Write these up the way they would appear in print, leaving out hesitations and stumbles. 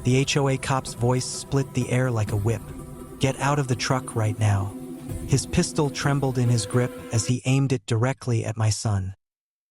The HOA cop's voice split the air like a whip. "Get out of the truck right now." His pistol trembled in his grip as he aimed it directly at my son,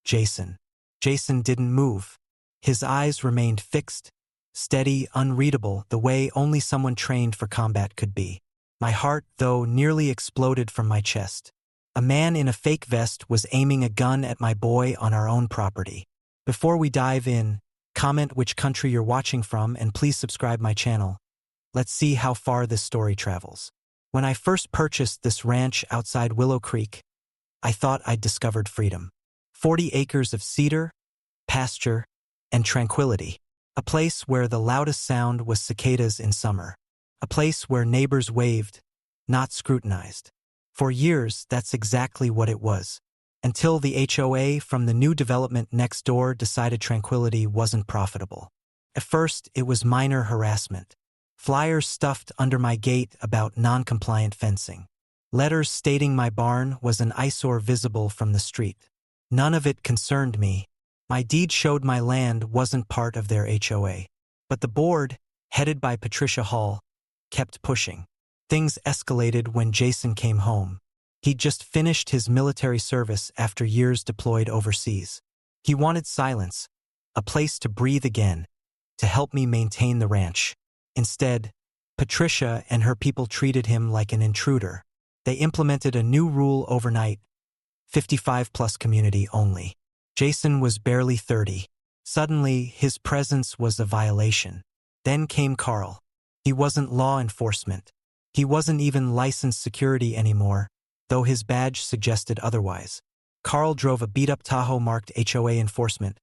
Jason. Jason didn't move. His eyes remained fixed, steady, unreadable, the way only someone trained for combat could be. My heart, though, nearly exploded from my chest. A man in a fake vest was aiming a gun at my boy on our own property. Before we dive in, comment which country you're watching from and please subscribe my channel. Let's see how far this story travels. When I first purchased this ranch outside Willow Creek, I thought I'd discovered freedom. 40 acres of cedar, pasture, and tranquility. A place where the loudest sound was cicadas in summer. A place where neighbors waved, not scrutinized. For years, that's exactly what it was. Until the HOA from the new development next door decided tranquility wasn't profitable. At first, it was minor harassment. Flyers stuffed under my gate about non-compliant fencing. Letters stating my barn was an eyesore visible from the street. None of it concerned me. My deed showed my land wasn't part of their HOA. But the board, headed by Patricia Hall, kept pushing. Things escalated when Jason came home. He'd just finished his military service after years deployed overseas. He wanted silence, a place to breathe again, to help me maintain the ranch. Instead, Patricia and her people treated him like an intruder. They implemented a new rule overnight: 55+ community only. Jason was barely 30. Suddenly, his presence was a violation. Then came Carl. He wasn't law enforcement. He wasn't even licensed security anymore, though his badge suggested otherwise. Carl drove a beat-up Tahoe marked HOA enforcement,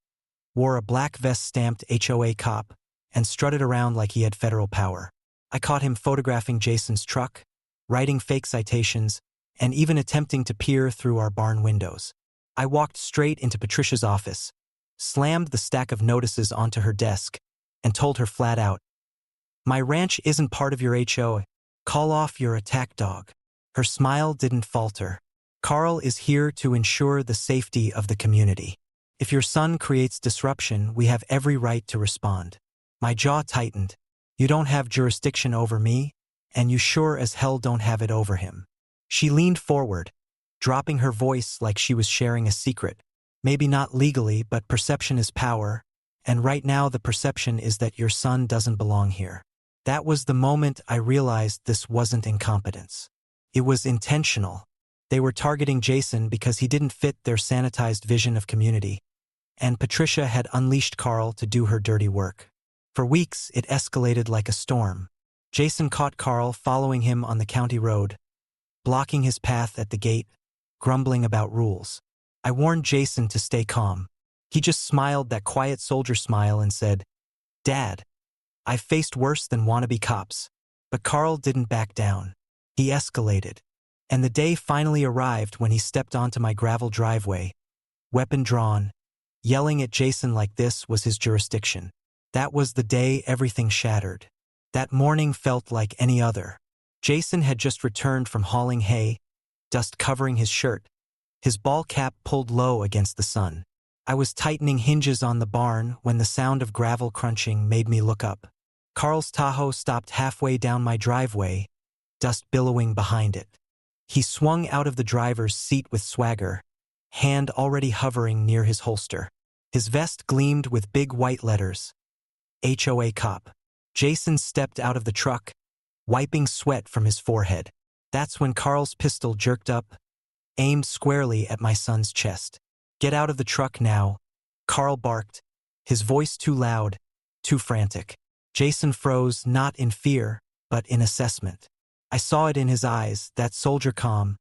wore a black vest stamped HOA cop, and strutted around like he had federal power. I caught him photographing Jason's truck, writing fake citations, and even attempting to peer through our barn windows. I walked straight into Patricia's office, slammed the stack of notices onto her desk, and told her flat out, "My ranch isn't part of your HOA. Call off your attack dog." Her smile didn't falter. "Carl is here to ensure the safety of the community. If your son creates disruption, we have every right to respond." My jaw tightened. "You don't have jurisdiction over me, and you sure as hell don't have it over him." She leaned forward, dropping her voice like she was sharing a secret. "Maybe not legally, but perception is power, and right now the perception is that your son doesn't belong here." That was the moment I realized this wasn't incompetence. It was intentional. They were targeting Jason because he didn't fit their sanitized vision of community, and Patricia had unleashed Carl to do her dirty work. For weeks, it escalated like a storm. Jason caught Carl following him on the county road, blocking his path at the gate, grumbling about rules. I warned Jason to stay calm. He just smiled that quiet soldier smile and said, "Dad, I've faced worse than wannabe cops." But Carl didn't back down. He escalated. And the day finally arrived when he stepped onto my gravel driveway, weapon drawn. Yelling at Jason like this was his jurisdiction. That was the day everything shattered. That morning felt like any other. Jason had just returned from hauling hay, dust covering his shirt, his ball cap pulled low against the sun. I was tightening hinges on the barn when the sound of gravel crunching made me look up. Carl's Tahoe stopped halfway down my driveway, dust billowing behind it. He swung out of the driver's seat with swagger, hand already hovering near his holster. His vest gleamed with big white letters, HOA cop. Jason stepped out of the truck, wiping sweat from his forehead. That's when Carl's pistol jerked up, aimed squarely at my son's chest. "Get out of the truck now," Carl barked, his voice too loud, too frantic. Jason froze, not in fear, but in assessment. I saw it in his eyes, that soldier calm,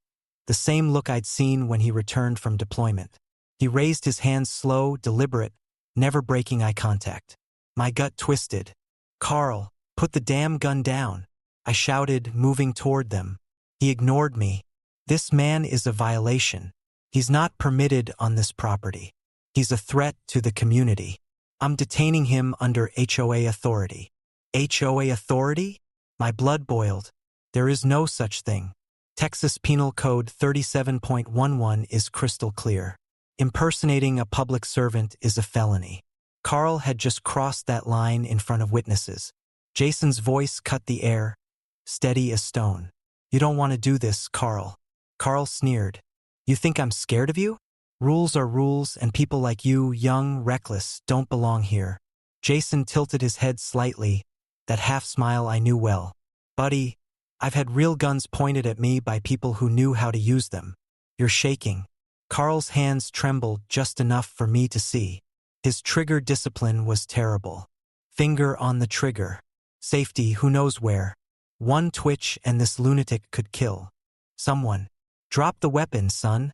the same look I'd seen when he returned from deployment. He raised his hands slow, deliberate, never breaking eye contact. My gut twisted. "Carl, put the damn gun down," I shouted, moving toward them. He ignored me. "This man is a violation. He's not permitted on this property. He's a threat to the community. I'm detaining him under HOA authority." HOA authority? My blood boiled. There is no such thing. Texas Penal Code 37.11 is crystal clear. Impersonating a public servant is a felony. Carl had just crossed that line in front of witnesses. Jason's voice cut the air, steady as stone. You don't want to do this, Carl. Carl sneered. You think I'm scared of you? Rules are rules, and people like you, young, reckless, don't belong here. Jason tilted his head slightly, that half smile I knew well. Buddy, I've had real guns pointed at me by people who knew how to use them. You're shaking. Carl's hands trembled just enough for me to see. His trigger discipline was terrible. Finger on the trigger. Safety who knows where. One twitch and this lunatic could kill. Someone. Drop the weapon, son.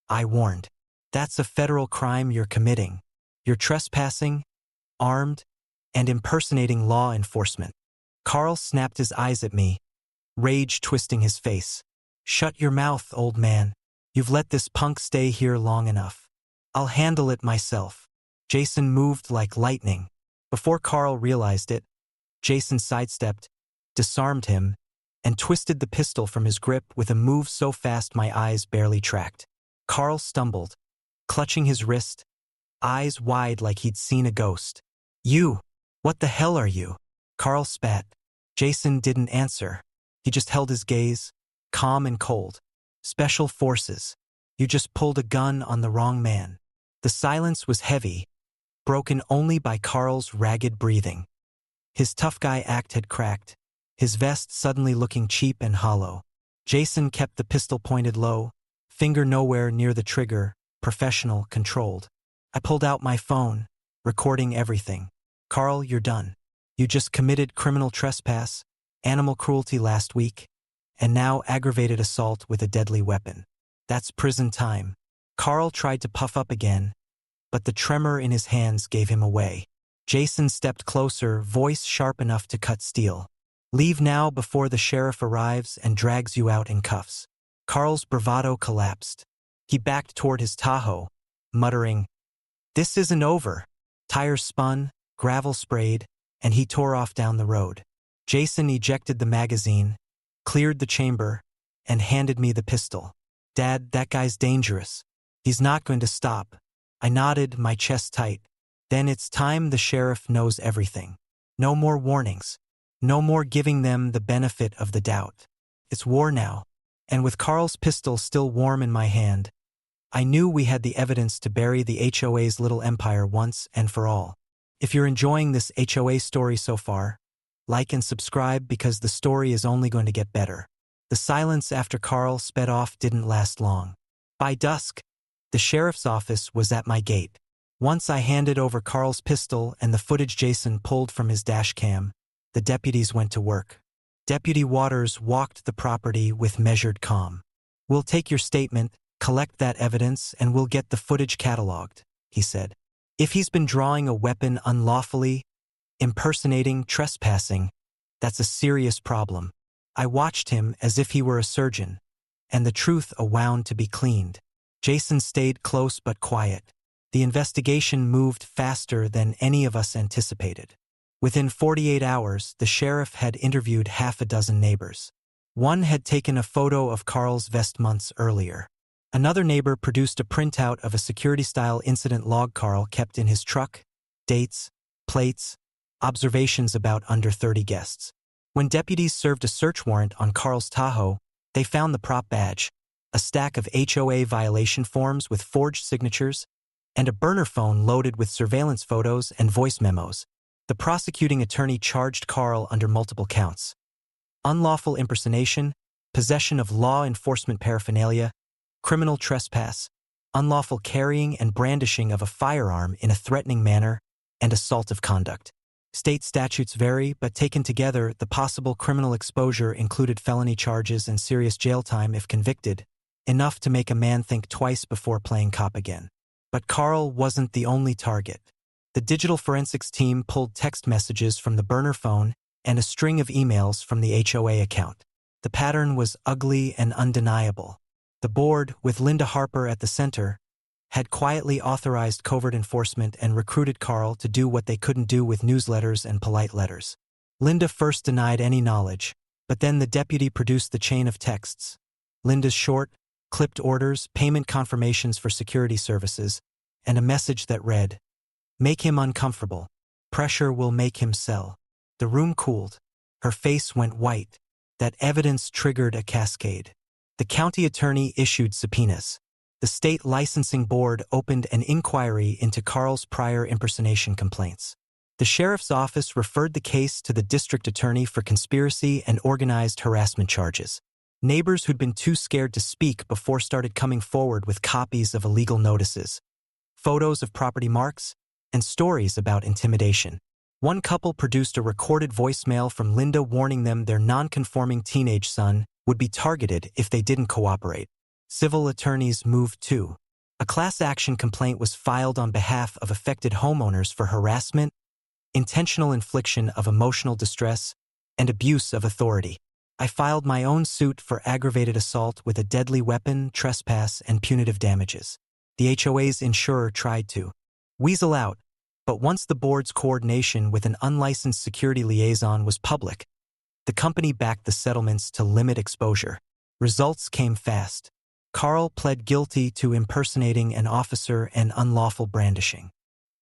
I warned. That's a federal crime you're committing. You're trespassing, armed, and impersonating law enforcement. Carl snapped his eyes at me, rage twisting his face. Shut your mouth, old man. You've let this punk stay here long enough. I'll handle it myself. Jason moved like lightning. Before Carl realized it, Jason sidestepped, disarmed him, and twisted the pistol from his grip with a move so fast my eyes barely tracked. Carl stumbled, clutching his wrist, eyes wide like he'd seen a ghost. You! What the hell are you? Carl spat. Jason didn't answer. He just held his gaze, calm and cold. Special forces. You just pulled a gun on the wrong man. The silence was heavy, broken only by Carl's ragged breathing. His tough guy act had cracked, his vest suddenly looking cheap and hollow. Jason kept the pistol pointed low, finger nowhere near the trigger, professional, controlled. I pulled out my phone, recording everything. Carl, you're done. You just committed criminal trespass, animal cruelty last week, and now aggravated assault with a deadly weapon. That's prison time. Carl tried to puff up again, but the tremor in his hands gave him away. Jason stepped closer, voice sharp enough to cut steel. Leave now before the sheriff arrives and drags you out in cuffs. Carl's bravado collapsed. He backed toward his Tahoe, muttering, "This isn't over." Tires spun, gravel sprayed, and he tore off down the road. Jason ejected the magazine, cleared the chamber, and handed me the pistol. Dad, that guy's dangerous. He's not going to stop. I nodded, my chest tight. Then it's time the sheriff knows everything. No more warnings. No more giving them the benefit of the doubt. It's war now. And with Carl's pistol still warm in my hand, I knew we had the evidence to bury the HOA's little empire once and for all. If you're enjoying this HOA story so far, like and subscribe because the story is only going to get better. The silence after Carl sped off didn't last long. By dusk, the sheriff's office was at my gate. Once I handed over Carl's pistol and the footage Jason pulled from his dash cam, the deputies went to work. Deputy Waters walked the property with measured calm. We'll take your statement, collect that evidence, and we'll get the footage cataloged, he said. If he's been drawing a weapon unlawfully, impersonating, trespassing, that's a serious problem. I watched him as if he were a surgeon, and the truth a wound to be cleaned. Jason stayed close but quiet. The investigation moved faster than any of us anticipated. Within 48 hours, the sheriff had interviewed half a dozen neighbors. One had taken a photo of Carl's vest months earlier. Another neighbor produced a printout of a security-style incident log Carl kept in his truck, dates, plates, observations about under 30 guests. When deputies served a search warrant on Carl's Tahoe, they found the prop badge, a stack of HOA violation forms with forged signatures, and a burner phone loaded with surveillance photos and voice memos. The prosecuting attorney charged Carl under multiple counts: unlawful impersonation, possession of law enforcement paraphernalia, criminal trespass, unlawful carrying and brandishing of a firearm in a threatening manner, and assault of conduct. State statutes vary, but taken together, the possible criminal exposure included felony charges and serious jail time if convicted, enough to make a man think twice before playing cop again. But Carl wasn't the only target. The digital forensics team pulled text messages from the burner phone and a string of emails from the HOA account. The pattern was ugly and undeniable. The board, with Linda Harper at the center, had quietly authorized covert enforcement and recruited Carl to do what they couldn't do with newsletters and polite letters. Linda first denied any knowledge, but then the deputy produced the chain of texts. Linda's short, clipped orders, payment confirmations for security services, and a message that read, "Make him uncomfortable. Pressure will make him sell." The room cooled. Her face went white. That evidence triggered a cascade. The county attorney issued subpoenas. The state licensing board opened an inquiry into Carl's prior impersonation complaints. The sheriff's office referred the case to the district attorney for conspiracy and organized harassment charges. Neighbors who'd been too scared to speak before started coming forward with copies of illegal notices, photos of property marks, and stories about intimidation. One couple produced a recorded voicemail from Linda warning them their non-conforming teenage son would be targeted if they didn't cooperate. Civil attorneys moved too. A class action complaint was filed on behalf of affected homeowners for harassment, intentional infliction of emotional distress, and abuse of authority. I filed my own suit for aggravated assault with a deadly weapon, trespass, and punitive damages. The HOA's insurer tried to weasel out, but once the board's coordination with an unlicensed security liaison was public, the company backed the settlements to limit exposure. Results came fast. Carl pled guilty to impersonating an officer and unlawful brandishing.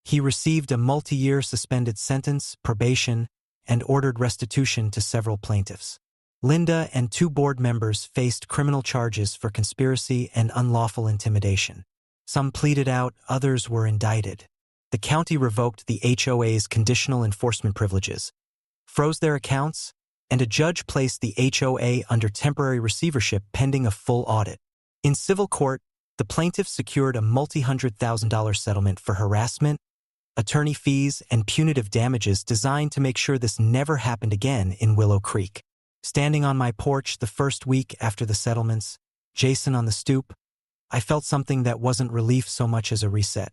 He received a multi-year suspended sentence, probation, and ordered restitution to several plaintiffs. Linda and 2 board members faced criminal charges for conspiracy and unlawful intimidation. Some pleaded out, others were indicted. The county revoked the HOA's conditional enforcement privileges, froze their accounts, and a judge placed the HOA under temporary receivership pending a full audit. In civil court, the plaintiffs secured a multi-$100,000 settlement for harassment, attorney fees, and punitive damages designed to make sure this never happened again in Willow Creek. Standing on my porch the first week after the settlements, Jason on the stoop, I felt something that wasn't relief so much as a reset.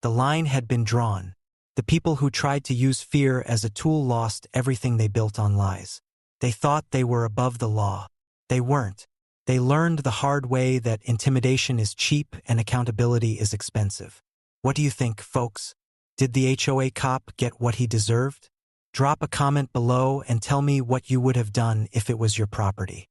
The line had been drawn. The people who tried to use fear as a tool lost everything they built on lies. They thought they were above the law. They weren't. They learned the hard way that intimidation is cheap and accountability is expensive. What do you think, folks? Did the HOA cop get what he deserved? Drop a comment below and tell me what you would have done if it was your property.